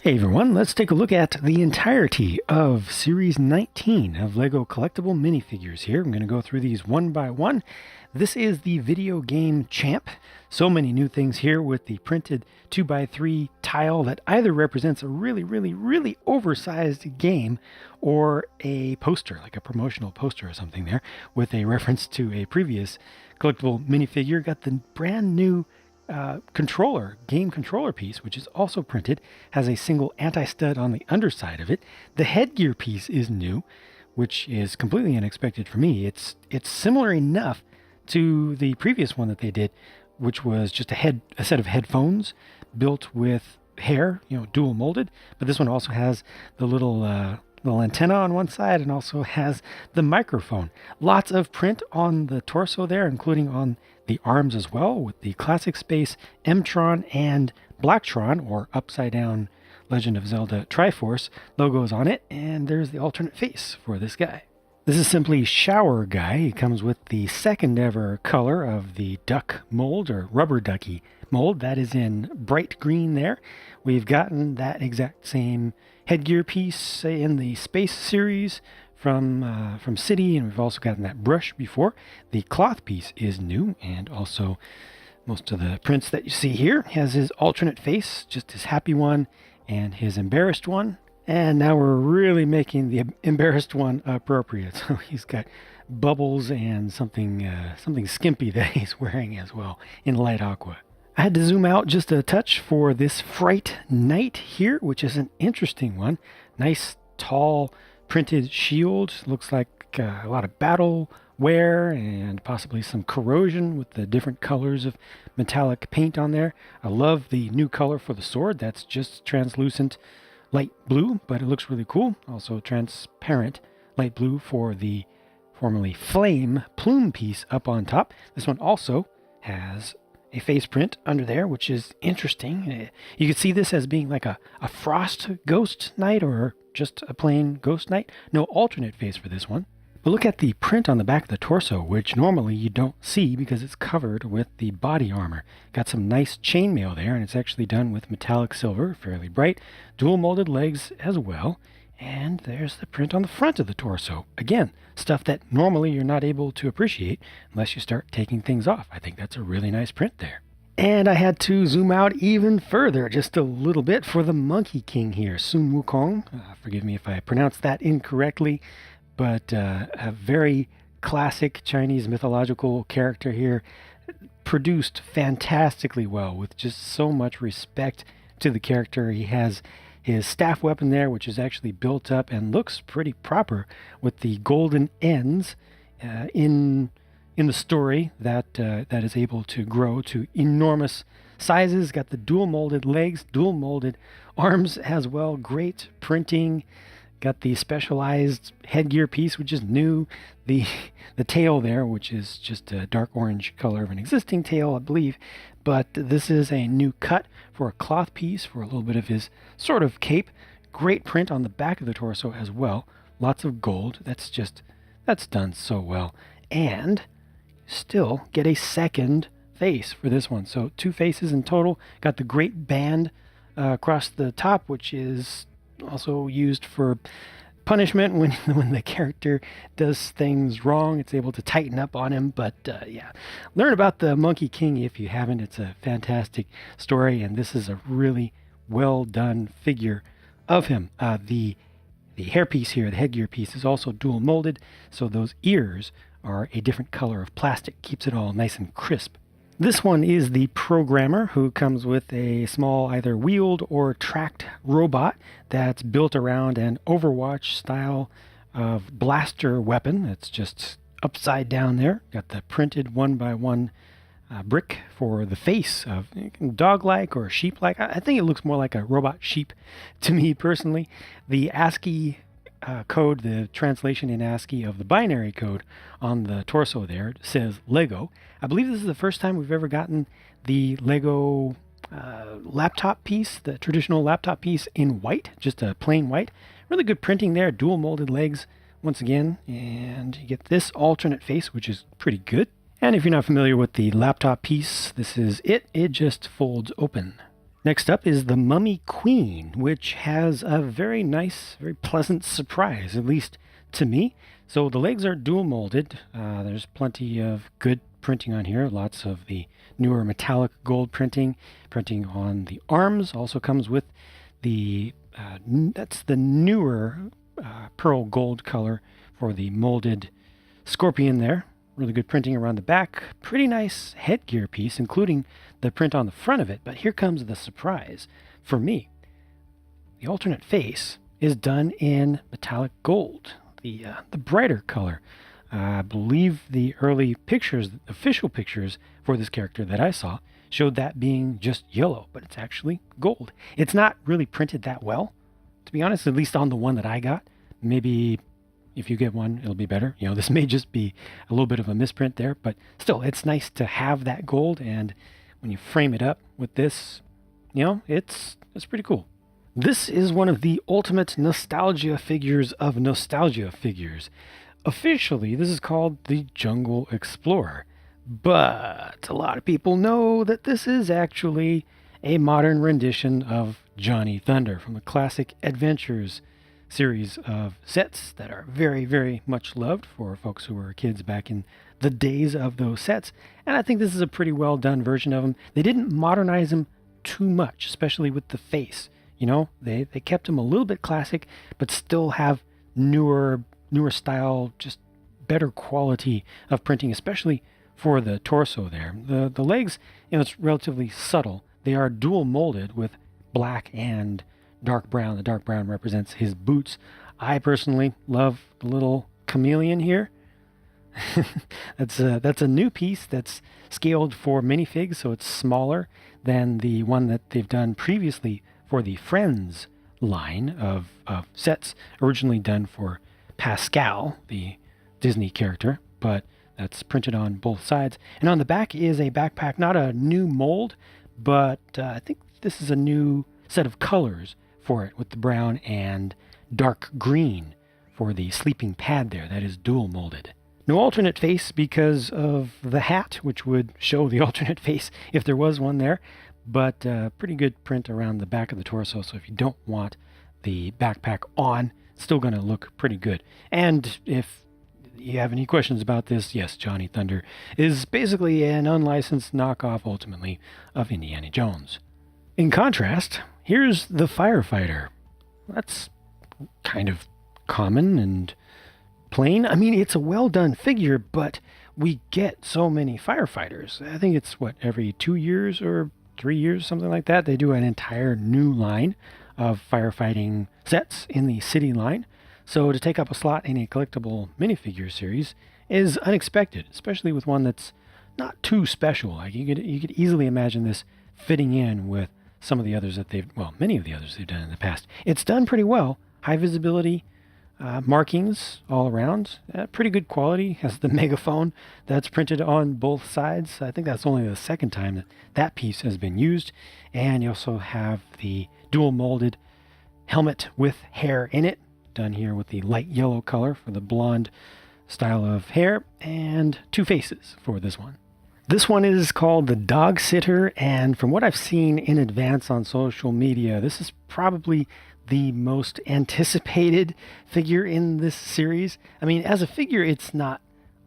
Hey everyone, let's take a look at the entirety of Series 19 of LEGO Collectible Minifigures here. I'm going to go through these one by one. This is the video game Champ. So many new things here with the printed 2x3 tile that either represents a really oversized game or a poster, like a promotional poster or something there, with a reference to a previous collectible minifigure. Got the brand new game controller piece, which is also printed, has a single anti-stud on the underside of it. The headgear piece is new, which is completely unexpected for me. It's similar enough to the previous one that they did, which was just a set of headphones built with hair, dual molded. But this one also has the little antenna on one side and also has the microphone. Lots of print on the torso there, including on the arms as well, with the Classic Space M-Tron and Blacktron, or Upside Down Legend of Zelda Triforce logos on it, and there's the alternate face for this guy. This is simply Shower Guy. He comes with the second ever color of the duck mold, or rubber ducky mold. That is in bright green there. We've gotten that exact same headgear piece in the Space series from City, and we've also gotten that brush before. The cloth piece is new, and also most of the prints that you see here has his alternate face, just his happy one and his embarrassed one. And now we're really making the embarrassed one appropriate. So he's got bubbles and something skimpy that he's wearing as well in light aqua. I had to zoom out just a touch for this Fright Knight here, which is an interesting one. Nice, tall, printed shield. Looks like a lot of battle wear and possibly some corrosion with the different colors of metallic paint on there. I love the new color for the sword. That's just translucent light blue, but it looks really cool. Also transparent light blue for the formerly flame plume piece up on top. This one also has a face print under there, which is interesting. You could see this as being like a frost ghost knight or just a plain ghost knight. No alternate face for this one. But look at the print on the back of the torso, which normally you don't see because it's covered with the body armor. Got some nice chainmail there, and it's actually done with metallic silver, fairly bright. Dual molded legs as well. And there's the print on the front of the torso. Again, stuff that normally you're not able to appreciate unless you start taking things off. I think that's a really nice print there. And I had to zoom out even further, just a little bit, for the Monkey King here, Sun Wukong. Forgive me if I pronounced that incorrectly, but a very classic Chinese mythological character here, produced fantastically well with just so much respect to the character. He has his staff weapon there, which is actually built up and looks pretty proper with the golden ends in the story that is able to grow to enormous sizes. Got the dual molded legs, dual molded arms as well. Great printing. Got the specialized headgear piece, which is new. The tail there, which is just a dark orange color of an existing tail, I believe. But this is a new cut for a cloth piece for a little bit of his sort of cape. Great print on the back of the torso as well. Lots of gold. That's done so well. And still get a second face for this one. So 2 faces in total. Got the great band across the top, which is also used for punishment when the character does things wrong. It's able to tighten up on him. But yeah, learn about the Monkey King if you haven't. It's a fantastic story, and this is a really well done figure of him. The hairpiece here, the headgear piece, is also dual molded, so those ears are a different color of plastic. Keeps it all nice and crisp. This one is the programmer, who comes with a small either wheeled or tracked robot that's built around an Overwatch style of blaster weapon. It's just upside down there. Got the printed 1x1 brick for the face of dog-like or sheep-like. I think it looks more like a robot sheep to me personally. The ASCII code, the translation in ASCII of the binary code on the torso there says Lego. I believe this is the first time we've ever gotten the Lego laptop piece, the traditional laptop piece in white, just a plain white. Really good printing there, dual molded legs once again, and you get this alternate face, which is pretty good. And if you're not familiar with the laptop piece, this is it. It just folds open. Next up is the Mummy Queen, which has a very nice, very pleasant surprise, at least to me. So the legs are dual molded. There's plenty of good printing on here, lots of the newer metallic gold printing. Printing on the arms also comes with the, that's the newer pearl gold color for the molded scorpion there. Really good printing around the back. Pretty nice headgear piece, including the print on the front of it. But here comes the surprise for me. The alternate face is done in metallic gold, the brighter color. I believe the early pictures, official pictures for this character that I saw, showed that being just yellow, but it's actually gold. It's not really printed that well, to be honest, at least on the one that I got. Maybe if you get one, it'll be better. You know, this may just be a little bit of a misprint there, but still, it's nice to have that gold. And when you frame it up with this, you know, it's pretty cool. This is one of the ultimate nostalgia figures of nostalgia figures. Officially, this is called the Jungle Explorer, but a lot of people know that this is actually a modern rendition of Johnny Thunder from the classic Adventures series of sets that are very, very much loved for folks who were kids back in the days of those sets. And I think this is a pretty well done version of him. They didn't modernize him too much, especially with the face. You know, they kept him a little bit classic, but still have newer style, just better quality of printing, especially for the torso there. The legs, you know, it's relatively subtle. They are dual molded with black and dark brown. The dark brown represents his boots. I personally love the little chameleon here. That's a new piece that's scaled for minifigs, so it's smaller than the one that they've done previously for the Friends line of sets, originally done for Pascal, the Disney character, but that's printed on both sides. And on the back is a backpack, not a new mold, but I think this is a new set of colors for it with the brown and dark green for the sleeping pad there. That is dual molded. No alternate face because of the hat, which would show the alternate face if there was one there, but pretty good print around the back of the torso. So if you don't want the backpack on, it's still going to look pretty good. And if you have any questions about this, yes, Johnny Thunder is basically an unlicensed knockoff, ultimately, of Indiana Jones. In contrast, here's the Firefighter. That's kind of common and plain. I mean, it's a well-done figure, but we get so many firefighters. I think it's, every 2 years or 3 years, something like that. They do an entire new line of firefighting sets in the city line. So to take up a slot in a collectible minifigure series is unexpected, especially with one that's not too special. Like you could easily imagine this fitting in with some of the others that many of the others they've done in the past. It's done pretty well. High visibility, markings all around, pretty good quality. Has the megaphone that's printed on both sides. I think that's only the second time that piece has been used. And you also have the dual molded helmet with hair in it, done here with the light yellow color for the blonde style of hair, and two faces for this one. This one is called the Dog Sitter, and from what I've seen in advance on social media, this is probably the most anticipated figure in this series. I mean, as a figure, it's not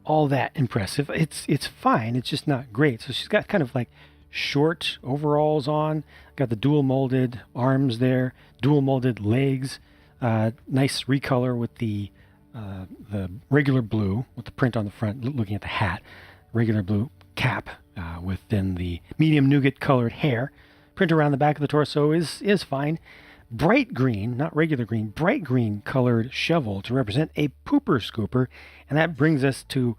all that impressive. It's fine. It's just not great. So she's got kind of like short overalls on, got the dual molded arms there, dual molded legs, nice recolor with the regular blue with the print on the front, looking at the hat, regular blue cap within the medium nougat colored hair. Print around the back of the torso is fine. Bright green, not regular green, bright green colored shovel to represent a pooper scooper, and that brings us to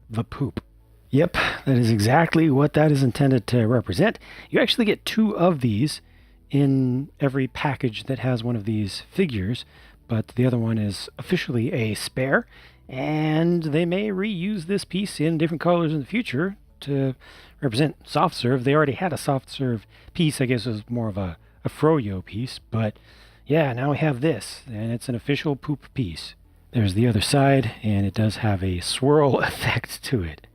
the poop. Yep, that is exactly what that is intended to represent. You actually get two of these in every package that has one of these figures, but the other one is officially a spare, and they may reuse this piece in different colors in the future to represent soft serve. They already had a soft serve piece. I guess it was more of a froyo piece, but yeah, now we have this, and it's an official poop piece. There's the other side, and it does have a swirl effect to it.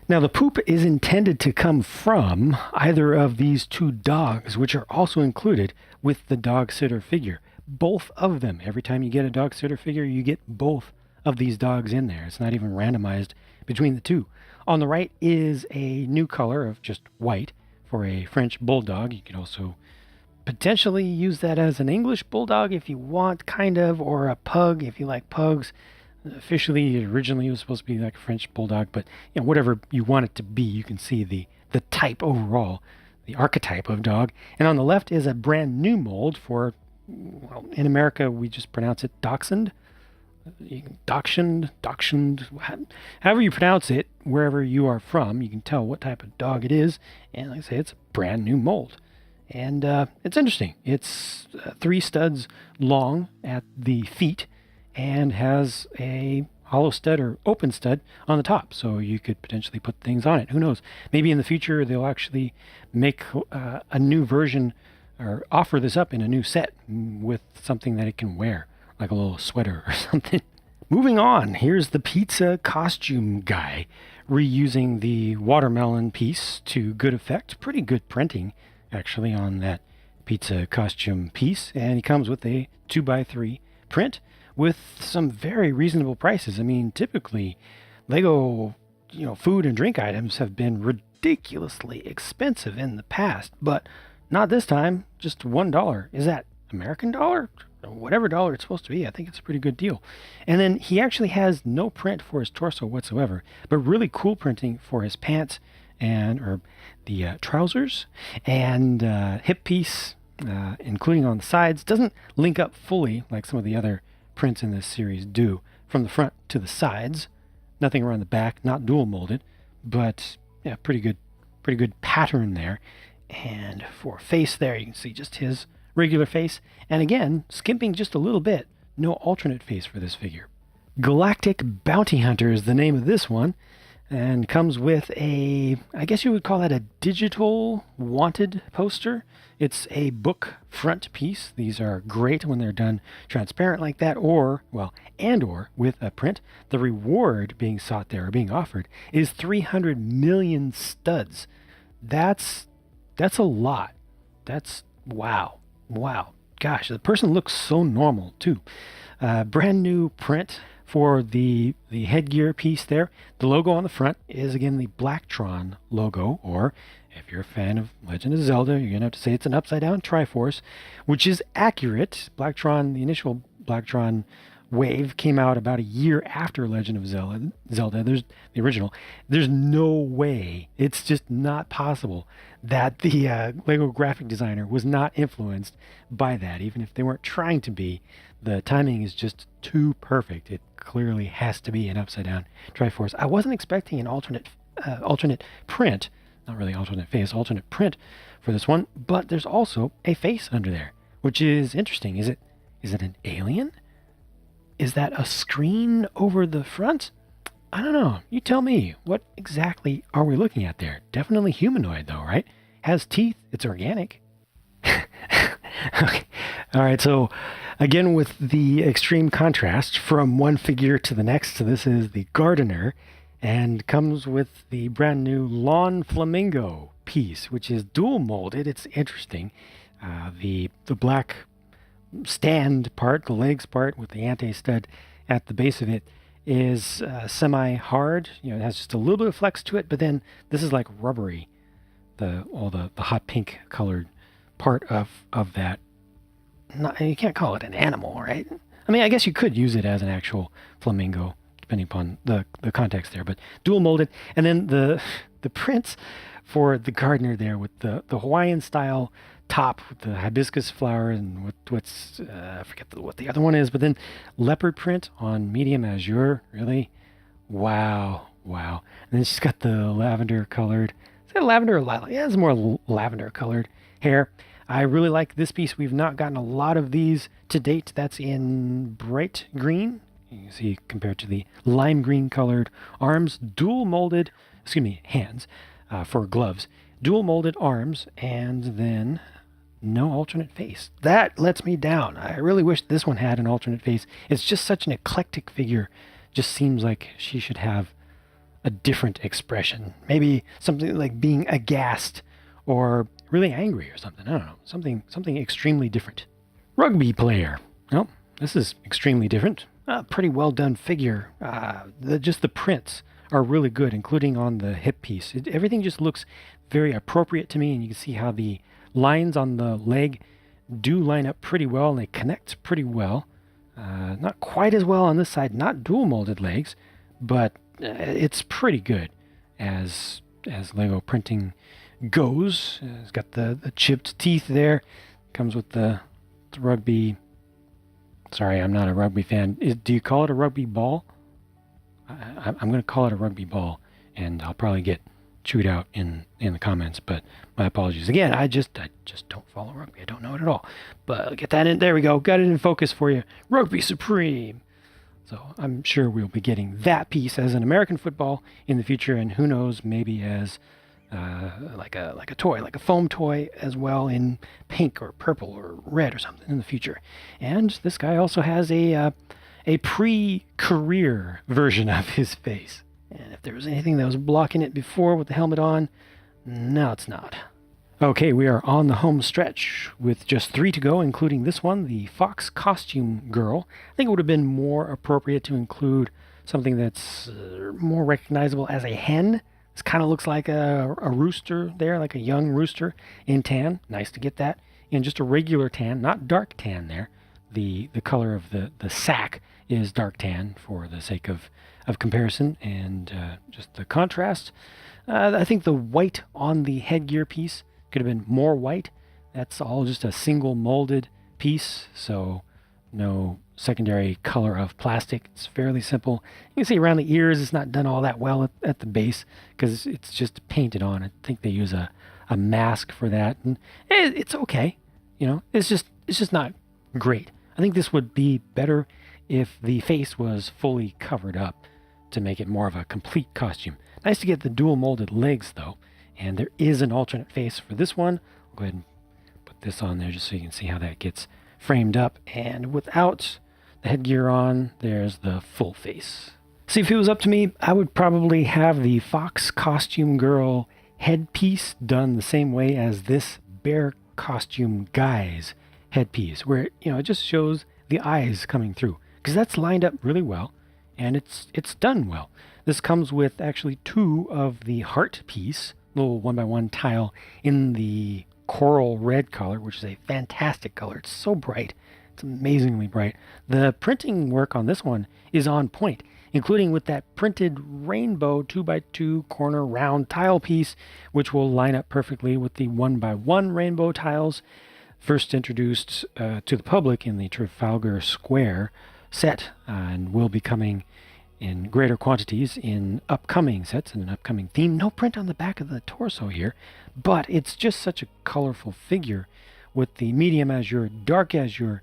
Now, the poop is intended to come from either of these two dogs, which are also included with the dog sitter figure. Both of them. Every time you get a dog sitter figure, you get both of these dogs in there. It's not even randomized between the two. On the right is a new color of just white for a French bulldog. You can also potentially use that as an English bulldog if you want, kind of, or a pug if you like pugs. Officially, originally it was supposed to be like a French bulldog, but whatever you want it to be, you can see the type overall, the archetype of dog. And on the left is a brand new mold for, well, in America we just pronounce it dachshund, however you pronounce it, wherever you are from, you can tell what type of dog it is. And like I say, it's a brand new mold. And it's interesting. It's 3 studs long at the feet and has a hollow stud or open stud on the top. So you could potentially put things on it. Who knows? Maybe in the future they'll actually make a new version or offer this up in a new set with something that it can wear, like a little sweater or something. Moving on, here's the pizza costume guy, reusing the watermelon piece to good effect. Pretty good printing, actually, on that pizza costume piece. And he comes with a 2x3 print with some very reasonable prices. I mean, typically, Lego, food and drink items have been ridiculously expensive in the past, but not this time. Just $1. Is that American dollar? Whatever dollar it's supposed to be. I think it's a pretty good deal. And then he actually has no print for his torso whatsoever, but really cool printing for his pants or the trousers and hip piece, including on the sides. Doesn't link up fully like some of the other prints in this series do from the front to the sides. Nothing around the back, not dual molded, but yeah, pretty good pattern there. And for face there, you can see just his regular face. And again, skimping just a little bit, no alternate face for this figure. Galactic Bounty Hunter is the name of this one, and comes with I guess you would call that a digital wanted poster. It's a book front piece. These are great when they're done transparent like that, or with a print. The reward being sought there, or being offered, is 300 million studs. That's a lot. That's wow. Gosh, the person looks so normal too. Brand new print for the headgear piece there. The logo on the front is again the Blacktron logo, or if you're a fan of Legend of Zelda, you're going to have to say it's an upside down Triforce, which is accurate. Blacktron, the initial Blacktron wave came out about a year after Legend of Zelda. There's the original. There's no way, it's just not possible that the Lego graphic designer was not influenced by that, even if they weren't trying to be. The timing is just too perfect. It clearly has to be an upside down Triforce. I wasn't expecting an alternate print, not really alternate face, alternate print for this one, but there's also a face under there, which is interesting. Is it an alien? Is that a screen over the front? I don't know. You tell me. What exactly are we looking at there? Definitely humanoid though, right? Has teeth. It's organic. Okay. All right. So again, with the extreme contrast from one figure to the next, so this is the gardener, and comes with the brand new lawn flamingo piece, which is dual molded. It's interesting. The black stand part, the legs part with the anti-stud at the base of it, is semi-hard. It has just a little bit of flex to it, but then this is like rubbery. All the hot pink colored part of that. You can't call it an animal, right? I mean, I guess you could use it as an actual flamingo, depending upon the context there, but dual molded. And then the prints for the gardener there with the Hawaiian style top with the hibiscus flower and what's I forget what the other one is, but then leopard print on medium azure. Really? Wow. And then she's got the lavender colored. Is that lavender or lilac? Yeah, it's more lavender colored hair. I really like this piece. We've not gotten a lot of these to date. That's in bright green. You can see compared to the lime green colored arms, hands for gloves, dual molded arms, and then no alternate face. That lets me down. I really wish this one had an alternate face. It's just such an eclectic figure. Just seems like she should have a different expression. Maybe something like being aghast or really angry or something. I don't know. Something extremely different. Rugby player. Well, this is extremely different. Pretty well done figure. Just the prints are really good, including on the hip piece. Everything just looks very appropriate to me, and you can see how the lines on the leg do line up pretty well, and they connect pretty well. Not quite as well on this side, not dual molded legs, but it's pretty good as Lego printing goes. It's got the chipped teeth there. Comes with the rugby. Sorry, I'm not a rugby fan. Do you call it a rugby ball? I'm going to call it a rugby ball, and I'll probably get chewed out in the comments, but my apologies. Again, I just don't follow rugby. I don't know it at all. But I'll get that in. There we go. Got it in focus for you. Rugby Supreme. So I'm sure we'll be getting that piece as an American football in the future, and who knows, maybe as like a toy, like a foam toy as well, in pink or purple or red or something in the future. And this guy also has a pre-career version of his face. And if there was anything that was blocking it before with the helmet on, now it's not. Okay, we are on the home stretch with just 3 to go, including this one, the Fox Costume Girl. I think it would have been more appropriate to include something that's more recognizable as a hen. This kind of looks like a rooster there, like a young rooster in tan. Nice to get that in just a regular tan, not dark tan there. The color of the sack is dark tan for the sake of comparison and just the contrast. I think the white on the headgear piece could have been more white. That's all just a single molded piece, so no secondary color of plastic. It's fairly simple. You can see around the ears it's not done all that well at the base because it's just painted on. I think they use a mask for that, and it's okay. You know, it's just not great. I think this would be better if the face was fully covered up to make it more of a complete costume. Nice to get the dual molded legs though, and there is an alternate face for this one. I'll go ahead and put this on there just so you can see how that gets framed up, and without the headgear on, there's the full face. See, if it was up to me, I would probably have the Fox Costume Girl headpiece done the same way as this Bear Costume Guy's headpiece, where it just shows the eyes coming through, because that's lined up really well, and it's done well. This comes with actually 2 of the heart piece, little 1x1 tile in the coral red color, which is a fantastic color. It's so bright. It's amazingly bright. The printing work on this one is on point, including with that printed rainbow 2x2 corner round tile piece, which will line up perfectly with the 1x1 rainbow tiles first introduced to the public in the Trafalgar Square set, and will be coming in greater quantities in upcoming sets and an upcoming theme. No print on the back of the torso here, but it's just such a colorful figure with the medium azure, dark azure,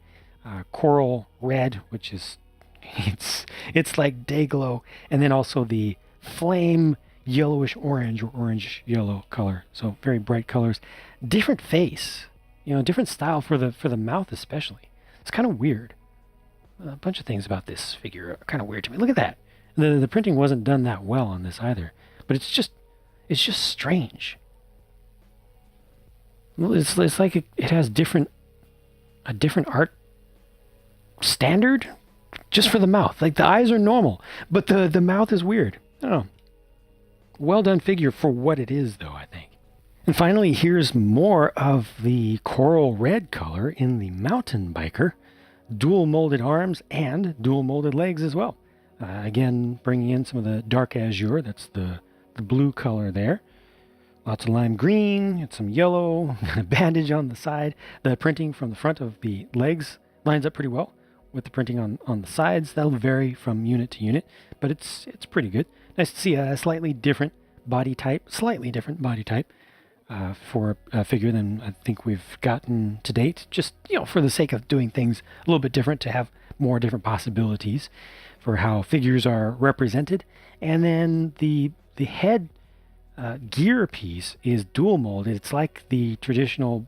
coral red, which is it's like day glow, and then also the flame yellowish orange or orange yellow color. So very bright colors, different face, different style for the mouth especially. It's kind of weird. A bunch of things about this figure are kind of weird to me. Look at that. The printing wasn't done that well on this either, but it's just strange. It's like it has a different art standard just for the mouth. Like the eyes are normal, but the mouth is weird. I don't know. Well done figure for what it is, though, I think. And finally, here's more of the coral red color in the mountain biker. Dual molded arms and dual molded legs as well. Again, bringing in some of the dark azure. That's the blue color there. Lots of lime green and some yellow. Bandage on the side. The printing from the front of the legs lines up pretty well with the printing on the sides. That'll vary from unit to unit, but it's pretty good. Nice to see a slightly different body type. For a figure than I think we've gotten to date, just for the sake of doing things a little bit different, to have more different possibilities for how figures are represented. And then the head gear piece is dual molded. It's like the traditional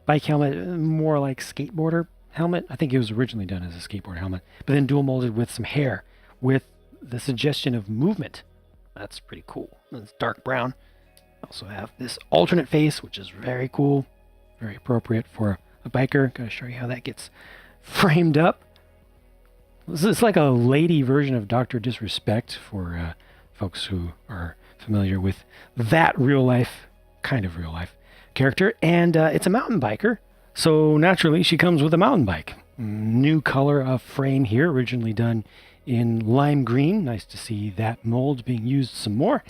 bike helmet, more like skateboarder helmet. I think it was originally done as a skateboard helmet, but then dual molded with some hair, with the suggestion of movement That's pretty cool. It's dark brown. Also have this alternate face, which is very cool, very appropriate for a biker. Gotta show you how that gets framed up. This is like a lady version of Dr. Disrespect for folks who are familiar with that kind of real life character. And it's a mountain biker, so naturally she comes with a mountain bike. New color of frame here, originally done in lime green. Nice to see that mold being used some more.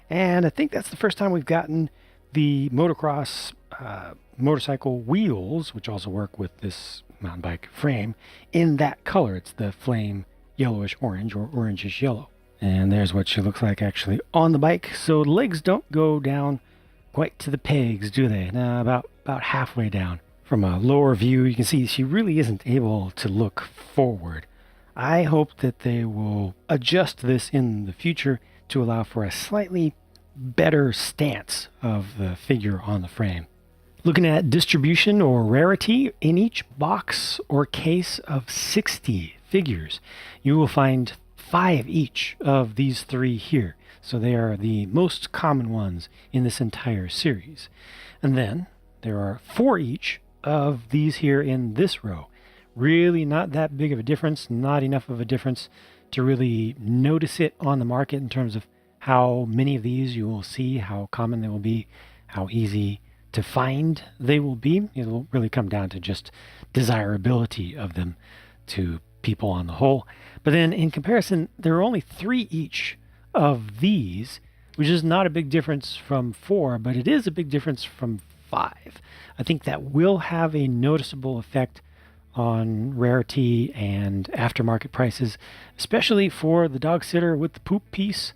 And I think that's the first time we've gotten the motocross motorcycle wheels, which also work with this mountain bike frame, in that color. It's the flame yellowish orange or orangish yellow. And there's what she looks like actually on the bike. So the legs don't go down quite to the pegs, do they? No, about halfway down. From a lower view, you can see she really isn't able to look forward. I hope that they will adjust this in the future to allow for a slightly better stance of the figure on the frame. Looking at distribution or rarity, in each box or case of 60 figures, you will find 5 each of these 3 here. So they are the most common ones in this entire series. And then there are 4 each of these here in this row. Really not that big of a difference, not enough of a difference to really notice it on the market in terms of how many of these you will see, how common they will be, how easy to find they will be. It will really come down to just desirability of them to people on the whole. But then in comparison, there are only 3 each of these, which is not a big difference from 4, but it is a big difference from 5. I think that will have a noticeable effect on rarity and aftermarket prices, especially for the dog sitter with the poop piece.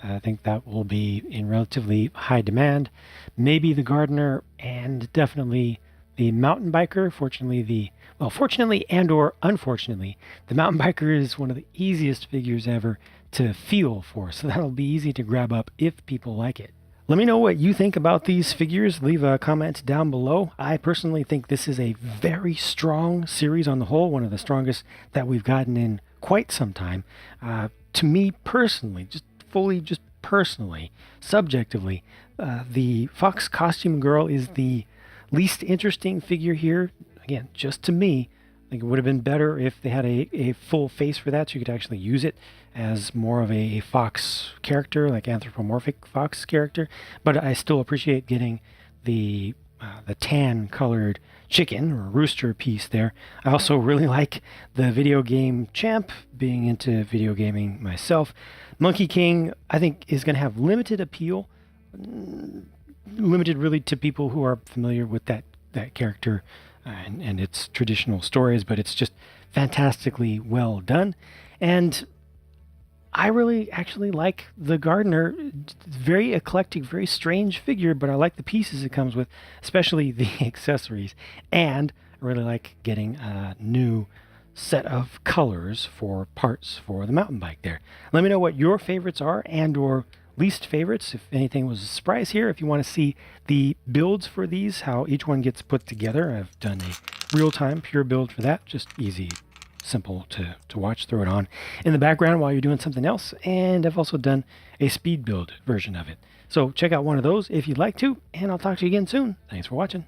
I think that will be in relatively high demand. Maybe the gardener and definitely the mountain biker. Fortunately and or unfortunately, the mountain biker is one of the easiest figures ever to feel for, so that'll be easy to grab up if people like it. Let me know what you think about these figures. Leave a comment down below. I personally think this is a very strong series on the whole, one of the strongest that we've gotten in quite some time. To me personally, just personally, subjectively, the Fox Costume Girl is the least interesting figure here. Again, just to me, I think it would have been better if they had a full face for that, so you could actually use it as more of a fox character, like anthropomorphic fox character. But I still appreciate getting the tan colored chicken or rooster piece there. I also really like the video game champ, being into video gaming myself. Monkey King, I think, is going to have limited appeal, limited really to people who are familiar with that character and its traditional stories, but it's just fantastically well done. And I really actually like the gardener. Very eclectic, very strange figure, but I like the pieces it comes with, especially the accessories. And I really like getting a new set of colors for parts for the mountain bike there. Let me know what your favorites are and or least favorites. If anything was a surprise here, if you want to see the builds for these, how each one gets put together, I've done a real-time pure build for that. Just easy, simple to watch. Throw it on in the background while you're doing something else. And I've also done a speed build version of it. So check out one of those if you'd like to, and I'll talk to you again soon. Thanks for watching.